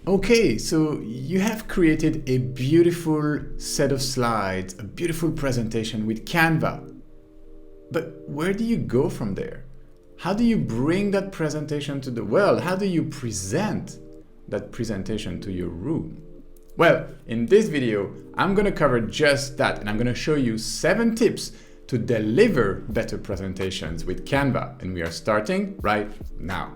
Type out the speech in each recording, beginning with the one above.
Okay, so you have created a beautiful set of slides, a beautiful presentation with Canva. But where do you go from there? How do you bring that presentation to the world? How do you present that presentation to your room? Well, in this video, I'm going to cover just that, and I'm going to show you 7 tips to deliver better presentations with Canva. And we are starting right now.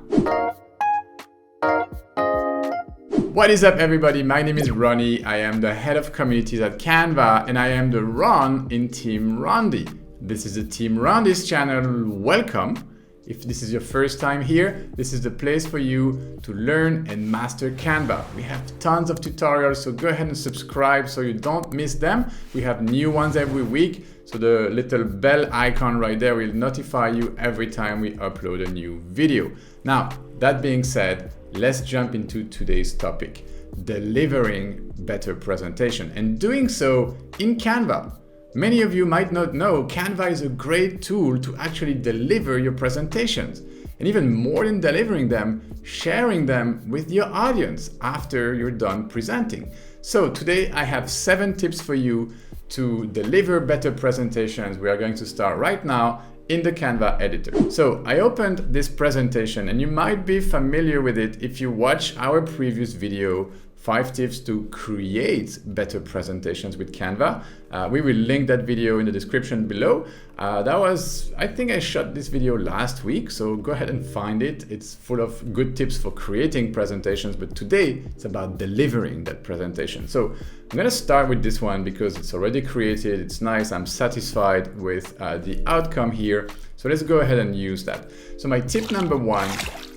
What is up, everybody? My name is Ronny. I am the head of communities at Canva, and I am the Ron in Team Rondy. This is the Team Rondy's channel. Welcome. If this is your first time here, this is the place for you to learn and master Canva. We have tons of tutorials, so go ahead and subscribe so you don't miss them. We have new ones every week, so the little bell icon right there will notify you every time we upload a new video. Now, that being said, let's jump into today's topic, delivering better presentation, and doing so in Canva. Many of you might not know Canva is a great tool to actually deliver your presentations. And even more than delivering them, sharing them with your audience after you're done presenting. So today I have 7 tips for you to deliver better presentations. We are going to start right now in the Canva editor. So I opened this presentation, and you might be familiar with it if you watch our previous video, 5 tips to create better presentations with Canva. We will link that video in the description below. I think I shot this video last week, so go ahead and find it. It's full of good tips for creating presentations, but today it's about delivering that presentation. So I'm gonna start with this one because it's already created, it's nice, I'm satisfied with the outcome here. So let's go ahead and use that. So my tip number 1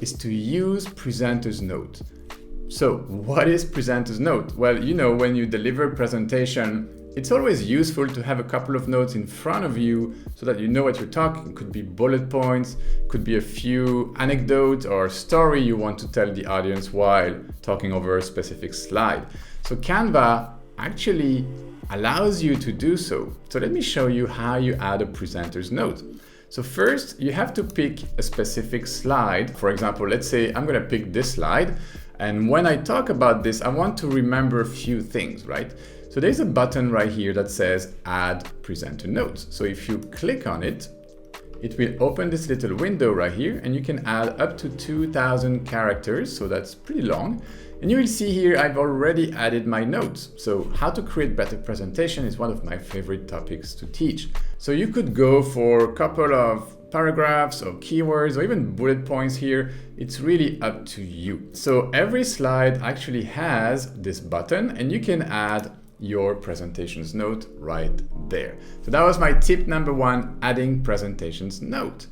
is to use Presenter's Note. So what is Presenter's Note? Well, you know, when you deliver a presentation, it's always useful to have a couple of notes in front of you so that you know what you're talking. It could be bullet points, could be a few anecdotes or story you want to tell the audience while talking over a specific slide. So Canva actually allows you to do so. So let me show you how you add a Presenter's Note. So first, you have to pick a specific slide. For example, let's say I'm gonna pick this slide. And when I talk about this, I want to remember a few things, right? So there's a button right here that says Add Presenter Notes. So if you click on it, it will open this little window right here, and you can add up to 2,000 characters. So that's pretty long. And you will see here, I've already added my notes. So how to create better presentation is one of my favorite topics to teach. So you could go for a couple of paragraphs or keywords or even bullet points here. It's really up to you. So every slide actually has this button, and you can add your presentations note right there. So that was my tip number 1, adding presentations note.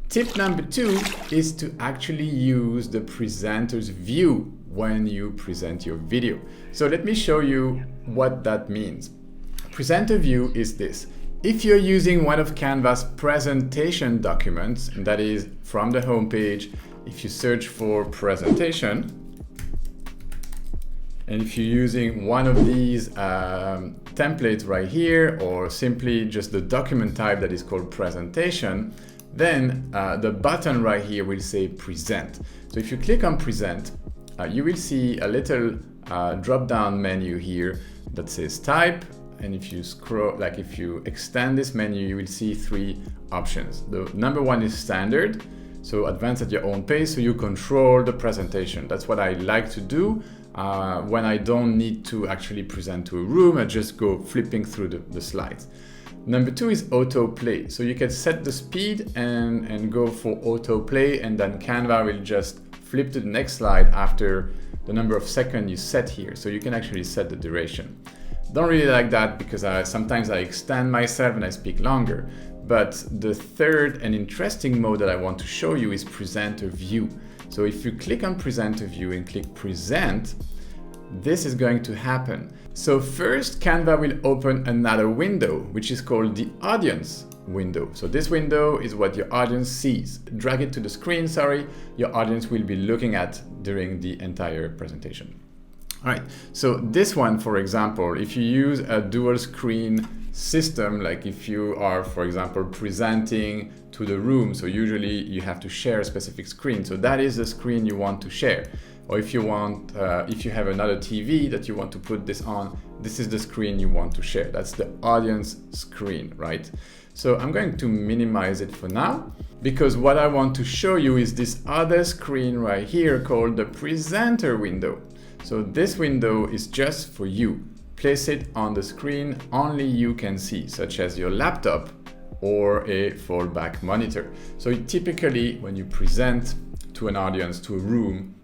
Tip number 2 is to actually use the presenter's view when you present your video. So let me show you what that means. Presenter view is this. If you're using one of Canva's presentation documents, and that is from the homepage, if you search for presentation, and if you're using one of these templates right here, or simply just the document type that is called presentation, then the button right here will say present. So if you click on present, you will see a little drop-down menu here that says type. And if you scroll, like if you extend this menu, you will see 3 options. The number 1 is standard. So advance at your own pace, so you control the presentation. That's what I like to do when I don't need to actually present to a room. I just go flipping through the slides. Number 2 is autoplay. So you can set the speed and go for autoplay, and then Canva will just flip to the next slide after the number of seconds you set here. So you can actually set the duration. Don't really like that because sometimes I extend myself and I speak longer. But the third and interesting mode that I want to show you is presenter view. So if you click on presenter view and click present, this is going to happen. So first, Canva will open another window, which is called the audience window. So this window is what your audience sees. Drag it to the screen, your audience will be looking at during the entire presentation. All right, so this one, for example, if you use a dual screen system, like if you are, for example, presenting to the room, so usually you have to share a specific screen. So that is the screen you want to share. or if you want, if you have another TV that you want to put this on, this is the screen you want to share. That's the audience screen, right? So I'm going to minimize it for now, because what I want to show you is this other screen right here called the presenter window. So this window is just for you. Place it on the screen only you can see, such as your laptop or a fallback monitor. So typically when you present to an audience, to a room,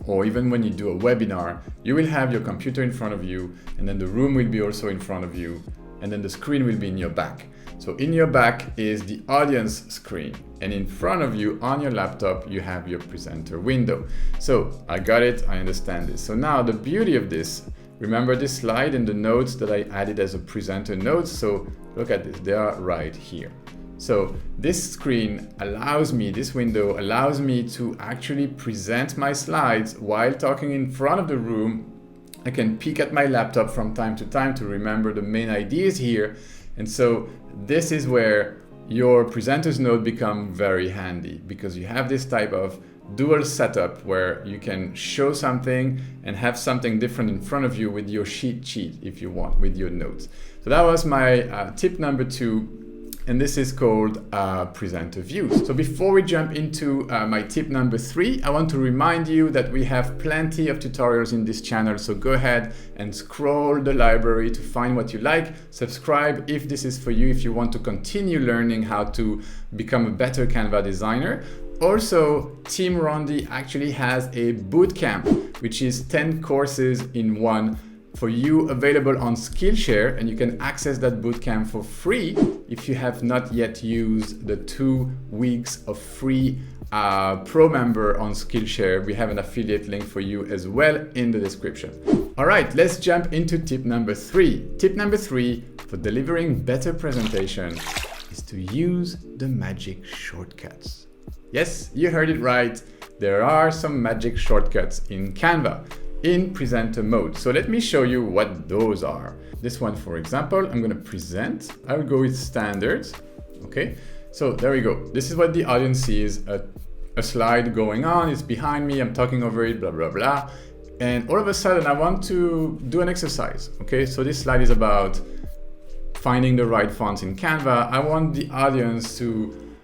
or even when you do a webinar, you will have your computer in front of you, and then the room will be also in front of you, and then the screen will be in your back. So in your back is the audience screen, and in front of you on your laptop, you have your presenter window. So I got it, I understand this. So now the beauty of this, remember this slide and the notes that I added as a presenter notes? So look at this, they are right here. So this screen allows me, this window allows me to actually present my slides while talking in front of the room. I can peek at my laptop from time to time to remember the main ideas here. And so this is where your presenter's note become very handy, because you have this type of dual setup where you can show something and have something different in front of you with your cheat sheet if you want, with your notes. So that was my tip number 2. And this is called presenter views. So before we jump into my tip number 3, I want to remind you that we have plenty of tutorials in this channel. So go ahead and scroll the library to find what you like. Subscribe if this is for you, if you want to continue learning how to become a better Canva designer. Also, Team Ronny actually has a bootcamp, which is 10 courses in one for you, available on Skillshare, and you can access that bootcamp for free if you have not yet used the 2 weeks of free pro member on Skillshare. We have an affiliate link for you as well in the description. All right, let's jump into tip number 3. Tip number 3 for delivering better presentation is to use the magic shortcuts. Yes, you heard it right. There are some magic shortcuts in Canva in presenter mode. So let me show you what those are. This one, for example, I'm gonna present. I will go with standard. Okay, so there we go. This is what the audience sees, a slide going on, it's behind me, I'm talking over it, blah, blah, blah. And all of a sudden I want to do an exercise. Okay, so this slide is about finding the right fonts in Canva. I want the audience to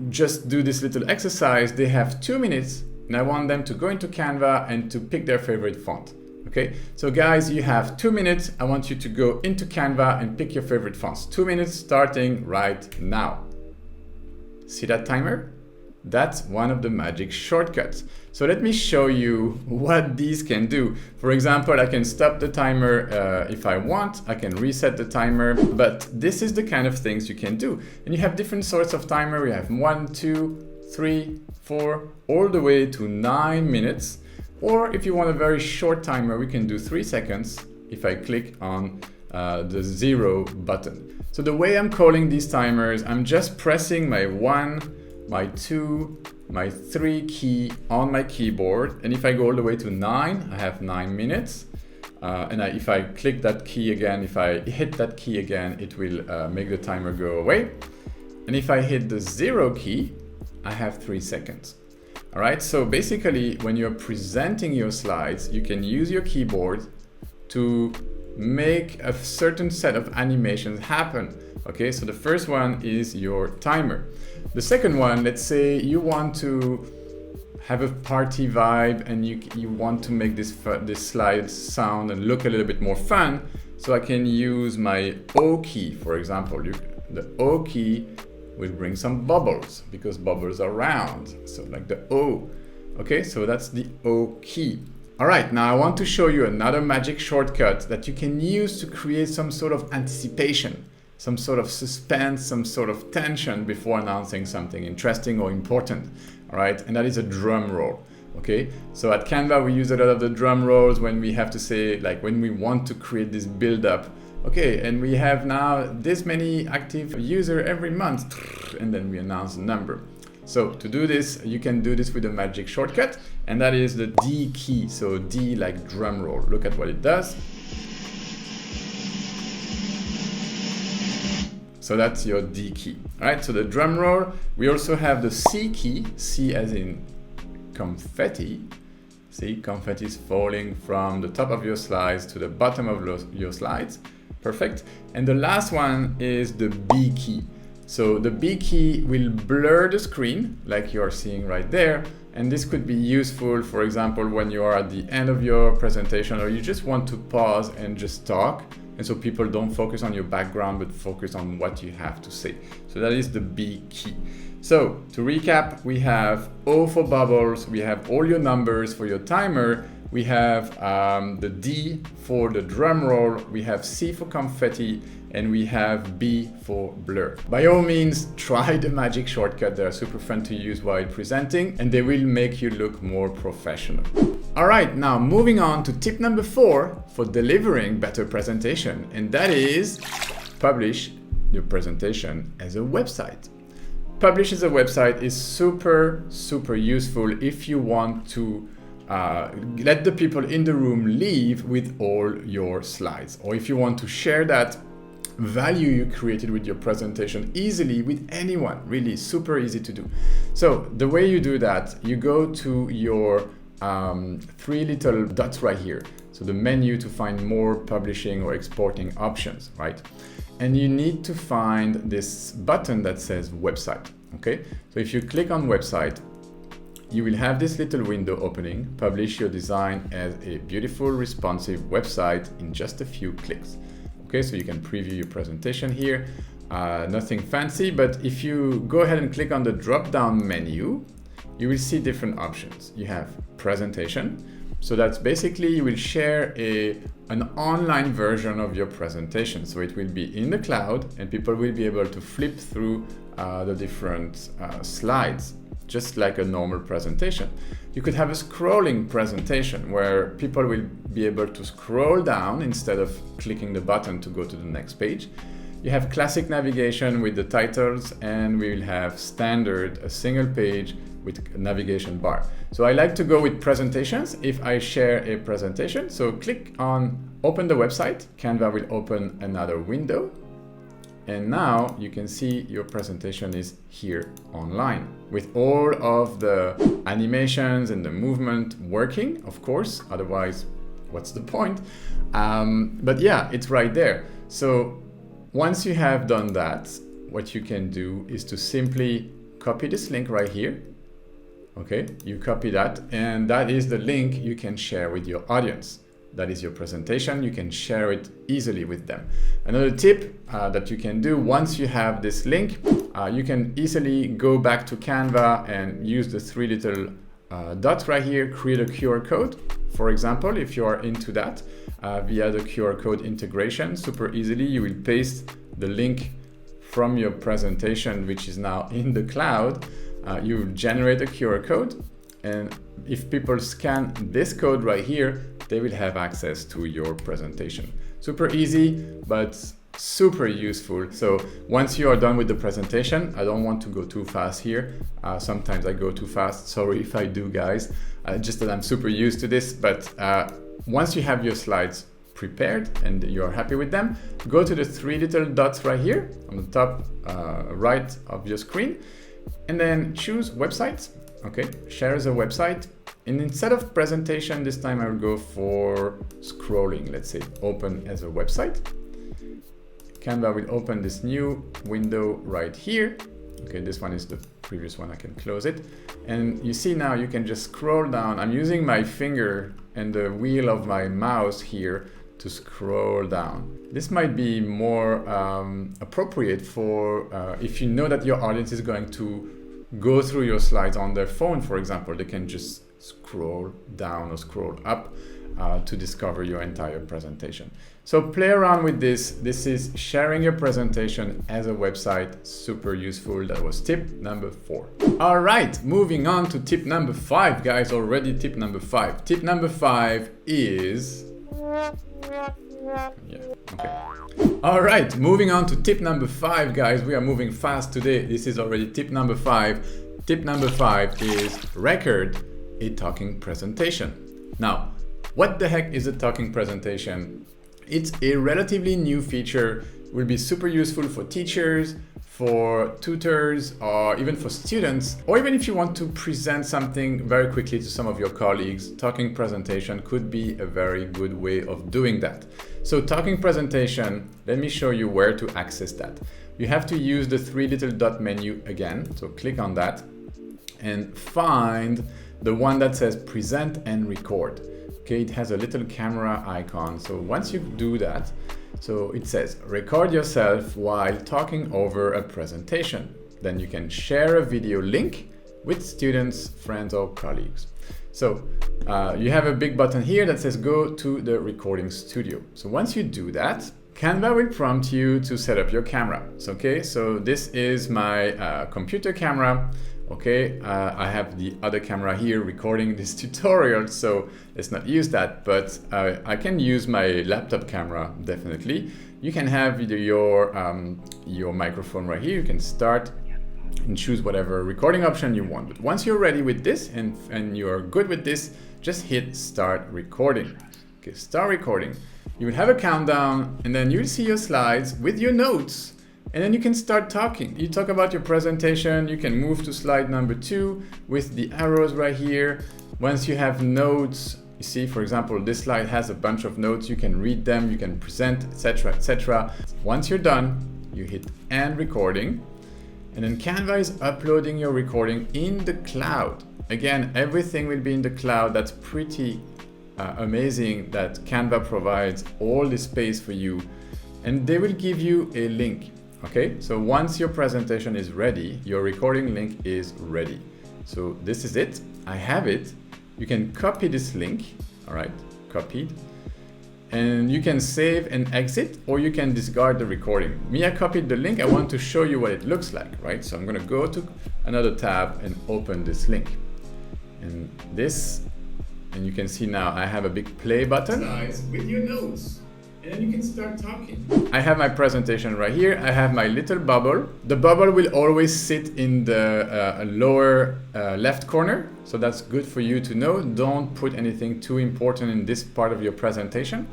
just do this little exercise. They have 2 minutes, and I want them to go into Canva and to pick their favorite font. Okay, so guys, you have 2 minutes. I want you to go into Canva and pick your favorite fonts. 2 minutes starting right now. See that timer? That's one of the magic shortcuts. So let me show you what these can do. For example, I can stop the timer if I want. I can reset the timer, but this is the kind of things you can do. And you have different sorts of timer. We have 1, 2, 3, 4, all the way to 9 minutes. Or if you want a very short timer, we can do 3 seconds if I click on the 0 button. So the way I'm calling these timers, I'm just pressing my 1, my 2, my 3 key on my keyboard. And if I go all the way to 9, I have 9 minutes. If I click that key again, if I hit that key again, it will make the timer go away. And if I hit the 0 key, I have 3 seconds. All right, so basically when you're presenting your slides, you can use your keyboard to make a certain set of animations happen. Okay, so the first one is your timer. The second one, let's say you want to have a party vibe and you want to make this slide sound and look a little bit more fun. So I can use my O key, for example. The O key will bring some bubbles because bubbles are round. So like the O. Okay, so that's the O key. All right, now I want to show you another magic shortcut that you can use to create some sort of anticipation, some sort of suspense, some sort of tension before announcing something interesting or important. All right, and that is a drum roll. Okay, so at Canva, we use a lot of the drum rolls when we have to say, like when we want to create this build up. Okay, and we have now this many active users every month, and then we announce a number. So to do this, you can do this with a magic shortcut, and that is the D key. So D like drum roll. Look at what it does. So that's your D key. All right, so the drum roll. We also have the C key, C as in confetti. See, confetti is falling from the top of your slides to the bottom of your slides. Perfect. And the last one is the B key. So the B key will blur the screen like you're seeing right there. And this could be useful, for example, when you are at the end of your presentation or you just want to pause and just talk. And so people don't focus on your background, but focus on what you have to say. So that is the B key. So to recap, we have O for bubbles, we have all your numbers for your timer, we have the D for the drum roll, we have C for confetti, and we have B for blur. By all means, try the magic shortcut. They are super fun to use while presenting, and they will make you look more professional. All right, now moving on to tip number 4 for delivering better presentation, and that is publish your presentation as a website. Publish as a website is super useful if you want to let the people in the room leave with all your slides, or if you want to share that value you created with your presentation easily with anyone. Really super easy to do. So the way you do that, you go to your 3 little dots right here. So the menu to find more publishing or exporting options, right? And you need to find this button that says website, okay? So if you click on website, you will have this little window opening, publish your design as a beautiful, responsive website in just a few clicks. Okay, so you can preview your presentation here. Nothing fancy, but if you go ahead and click on the drop-down menu, you will see different options. You have presentation. So that's basically you will share an online version of your presentation. So it will be in the cloud and people will be able to flip through the different slides, just like a normal presentation. You could have a scrolling presentation where people will be able to scroll down instead of clicking the button to go to the next page. You have classic navigation with the titles, and we will have standard, a single page with a navigation bar. So I like to go with presentations if I share a presentation. So click on open the website. Canva will open another window. And now you can see your presentation is here online with all of the animations and the movement working, of course, otherwise what's the point? But yeah, it's right there. So once you have done that, what you can do is to simply copy this link right here. Okay, you copy that, and that is the link you can share with your audience. That is your presentation. You can share it easily with them. Another tip that you can do once you have this link, you can easily go back to Canva and use the 3 little dots right here, create a QR code. For example, if you are into that, via the QR code integration, super easily, you will paste the link from your presentation, which is now in the cloud. You will generate a QR code, and if people scan this code right here, they will have access to your presentation. Super easy, but super useful. So once you are done with the presentation, I don't want to go too fast here. Sometimes I go too fast. Sorry if I do, guys. Just that I'm super used to this. But once you have your slides prepared and you're happy with them, go to the 3 little dots right here on the top right of your screen, and then choose websites. Okay, share as a website. And instead of presentation, this time I will go for scrolling. Let's say open as a website. Canva will open this new window right here. Okay, this one is the previous one. I can close it. And you see now you can just scroll down. I'm using my finger and the wheel of my mouse here to scroll down. This might be more appropriate for if you know that your audience is going to go through your slides on their phone, for example. They can just scroll down or scroll up to discover your entire presentation. So play around with this. This is sharing your presentation as a website. Super useful. That was tip number 4. All right, moving on to tip number 5, guys. Already tip number 5. Tip number 5 is... yeah, okay. All right, moving on to tip number 5, guys. We are moving fast today. This is already tip number 5. Tip number 5 is record a talking presentation. Now, what the heck is a talking presentation? It's a relatively new feature, will be super useful for teachers, for tutors or even for students, or even if you want to present something very quickly to some of your colleagues, talking presentation could be a very good way of doing that. So talking presentation, let me show you where to access that. You have to use the three little dot menu again. So click on that and find the one that says present and record. Okay, it has a little camera icon. So once you do that, so it says record yourself while talking over a presentation. Then you can share a video link with students, friends, or colleagues. So you have a big button here that says go to the recording studio. So once you do that, Canva will prompt you to set up your camera. So, okay, so this is my computer camera. Okay, I have the other camera here recording this tutorial, so let's not use that, but I can use my laptop camera, definitely. You can have either your microphone right here. You can start and choose whatever recording option you want. But once you're ready with this and you're good with this, just hit start recording. Okay, start recording. You will have a countdown and then you'll see your slides with your notes. And then you can start talking. You talk about your presentation. You can move to slide number 2 with the arrows right here. Once you have notes, you see, for example, this slide has a bunch of notes. You can read them, you can present, etc., etc. Once you're done, you hit end recording. And then Canva is uploading your recording in the cloud. Again, everything will be in the cloud. That's pretty amazing that Canva provides all this space for you. And they will give you a link. Okay, so once your presentation is ready, your recording link is ready. So this is it. I have it. You can copy this link. All right, copied. And you can save and exit, or you can discard the recording. Me, I copied the link. I want to show you what it looks like, right? So I'm going to go to another tab and open this link. And you can see now I have a big play button. Slides with your notes. And then you can start talking. I have my presentation right here. I have my little bubble. The bubble will always sit in the lower left corner. So that's good for you to know. Don't put anything too important in this part of your presentation.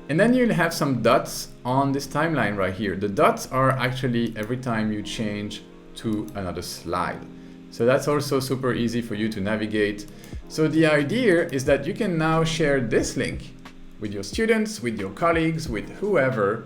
And then you'll have some dots on this timeline right here. The dots are actually every time you change to another slide. So that's also super easy for you to navigate. So the idea is that you can now share this link with your students, with your colleagues, with whoever.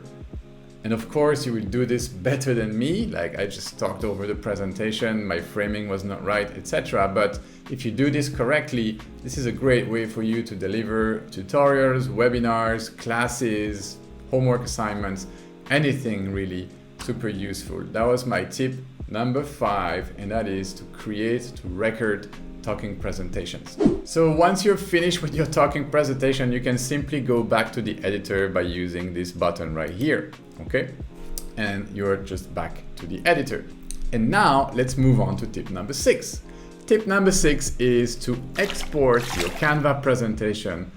And of course, you will do this better than me. Like I just talked over the presentation, my framing was not right, etc. But if you do this correctly, this is a great way for you to deliver tutorials, webinars, classes, homework assignments, anything really super useful. That was my tip number 5, and that is to record talking presentations. So once you're finished with your talking presentation, you can simply go back to the editor by using this button right here, okay? And you're just back to the editor. And now let's move on to tip number 6. Tip number 6 is to export your Canva presentation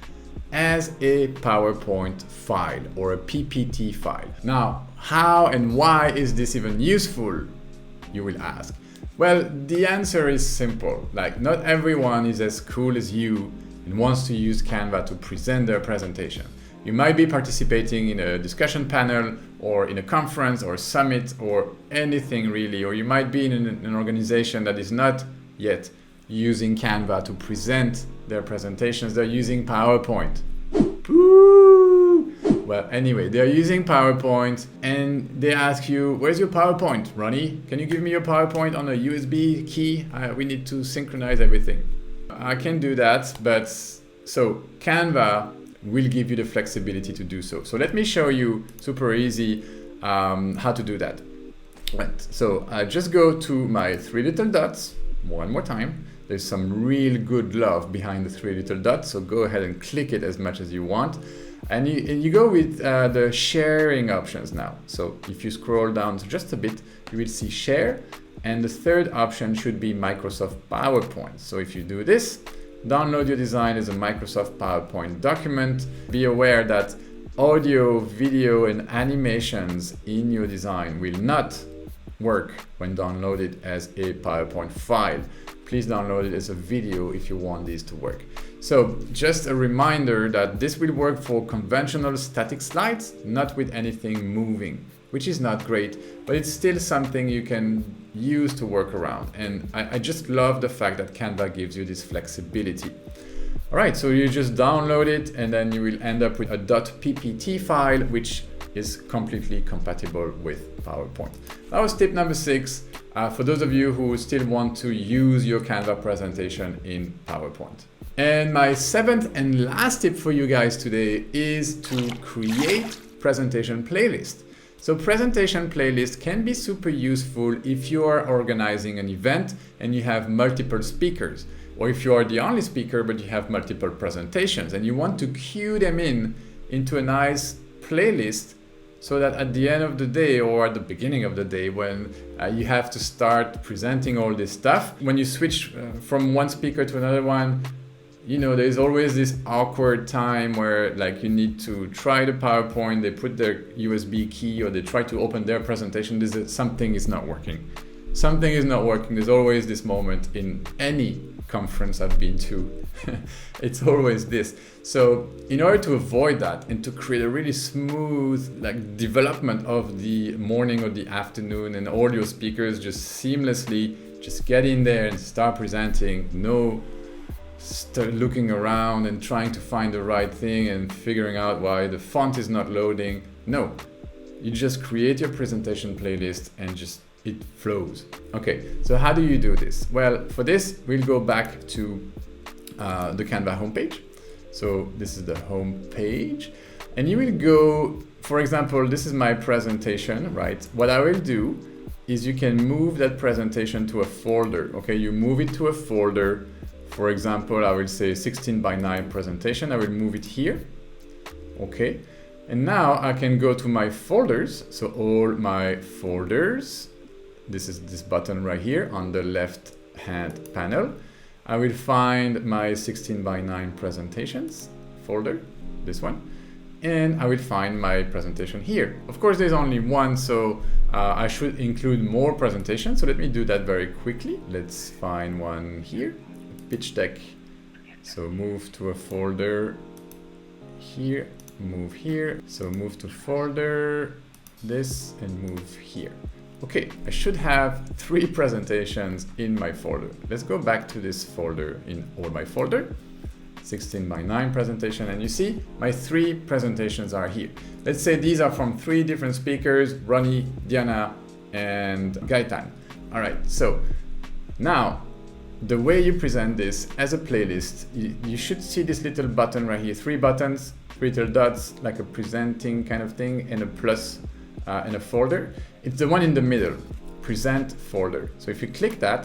as a PowerPoint file or a PPT file. Now, how and why is this even useful, you will ask? Well, the answer is simple. Like, not everyone is as cool as you and wants to use Canva to present their presentation. You might be participating in a discussion panel or in a conference or summit or anything really, or you might be in an organization that is not yet using Canva to present their presentations. They're using PowerPoint. Boo! Well, anyway, they're using PowerPoint and they ask you, where's your PowerPoint, Ronny? Can you give me your PowerPoint on a USB key? We need to synchronize everything. I can do that, but so Canva will give you the flexibility to do so. So let me show you super easy how to do that. Right, so I just go to my 3 little dots one more time. There's some real good love behind the 3 little dots, so go ahead and click it as much as you want. And you go with the sharing options now. So if you scroll down just a bit, you will see share. And the third option should be Microsoft PowerPoint. So if you do this, download your design as a Microsoft PowerPoint document. Be aware that audio, video, and animations in your design will not work when downloaded as a PowerPoint file. Please download it as a video if you want these to work. So just a reminder that this will work for conventional static slides, not with anything moving. which is not great, but it's still something you can use to work around. And I just love the fact that Canva gives you this flexibility. All right, so you just download it and then you will end up with a .ppt file, which is completely compatible with PowerPoint. That was tip number 6 for those of you who still want to use your Canva presentation in PowerPoint. And my 7th and last tip for you guys today is to create presentation playlist. So presentation playlist can be super useful if you are organizing an event and you have multiple speakers, or if you are the only speaker but you have multiple presentations and you want to queue them into a nice playlist, so that at the end of the day or at the beginning of the day when you have to start presenting all this stuff, when you switch from one speaker to another one, you know, there's always this awkward time where like you need to try the PowerPoint, they put their USB key or they try to open their presentation, something is not working. Something is not working. There's always this moment in any conference I've been to. It's always this. So in order to avoid that and to create a really smooth like development of the morning or the afternoon and all your speakers just seamlessly just get in there and start presenting, start looking around and trying to find the right thing and figuring out why the font is not loading. No, you just create your presentation playlist and just it flows. Okay, so how do you do this? Well, for this, we'll go back to the Canva homepage. So this is the home page and you will go, for example, this is my presentation, right? What I will do is you can move that presentation to a folder. Okay, you move it to a folder. For example, I will say 16:9 presentation. I will move it here. Okay. And now I can go to my folders. So all my folders, this is this button right here on the left hand panel. I will find my 16:9 presentations folder, this one. And I will find my presentation here. Of course, there's only one, so I should include more presentations. So let me do that very quickly. Let's find one here. Pitch deck. So move to a folder here, move here. So move to folder, this, and move here. Okay, I should have 3 presentations in my folder. Let's go back to this folder in all my folder, 16:9 presentation, and you see my 3 presentations are here. Let's say these are from 3 different speakers, Ronny, Diana, and Gaetan. All right, so now the way you present this as a playlist, you should see this little button right here, 3 buttons, 3 little dots, like a presenting kind of thing, and a plus and a folder. It's the one in the middle, present folder. So if you click that,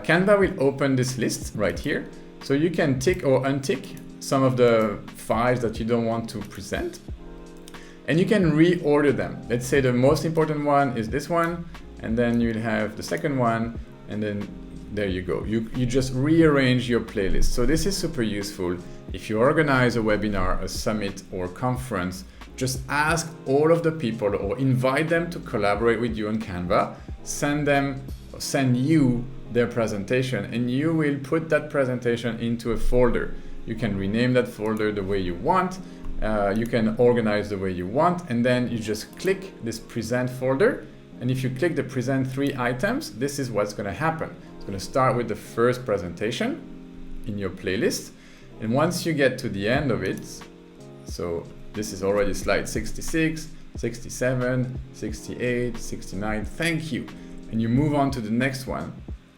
Canva will open this list right here. So you can tick or untick some of the files that you don't want to present. And you can reorder them. Let's say the most important one is this one, and then you'll have the second one, and then there you go. You just rearrange your playlist. So this is super useful. If you organize a webinar, a summit, or conference, just ask all of the people or invite them to collaborate with you on Canva, send you their presentation, and you will put that presentation into a folder. You can rename that folder the way you want. You can organize the way you want, and then you just click this present folder. And if you click the present 3 items, this is what's going to happen. It's going to start with the first presentation in your playlist. And once you get to the end of it, so this is already slide 66, 67, 68, 69, thank you. And you move on to the next one.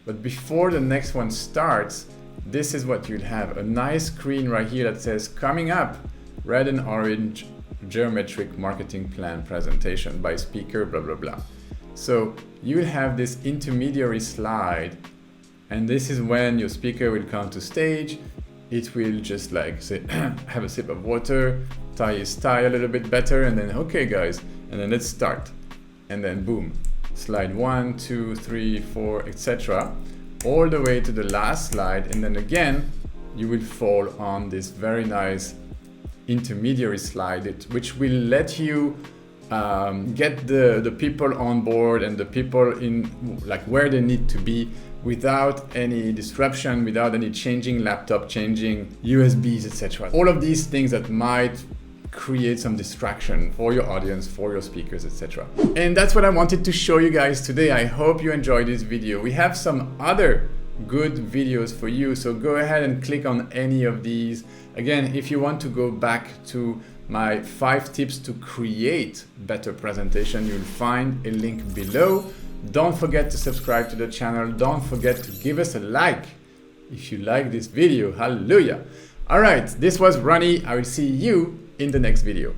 But before the next one starts, this is what you'll have. A nice screen right here that says, coming up, red and orange geometric marketing plan presentation by speaker, blah, blah, blah. So you'll have this intermediary slide, and this is when your speaker will come to stage. It will just like say, have a sip of water, tie his tie a little bit better, and then, okay guys, and then let's start. And then boom, slide 1, 2, 3, 4, etc. all the way to the last slide. And then again, you will fall on this very nice intermediary slide, which will let you get the people on board and the people in like where they need to be without any disruption, without any changing laptop, changing USBs, etc. All of these things that might create some distraction for your audience, for your speakers, etc. And that's what I wanted to show you guys today. I hope you enjoyed this video. We have some other good videos for you, so go ahead and click on any of these. Again, if you want to go back to my 5 tips to create better presentation, you'll find a link below. Don't forget to subscribe to the channel. Don't forget to give us a like if you like this video. Hallelujah. All right, this was Ronny. I will see you in the next video.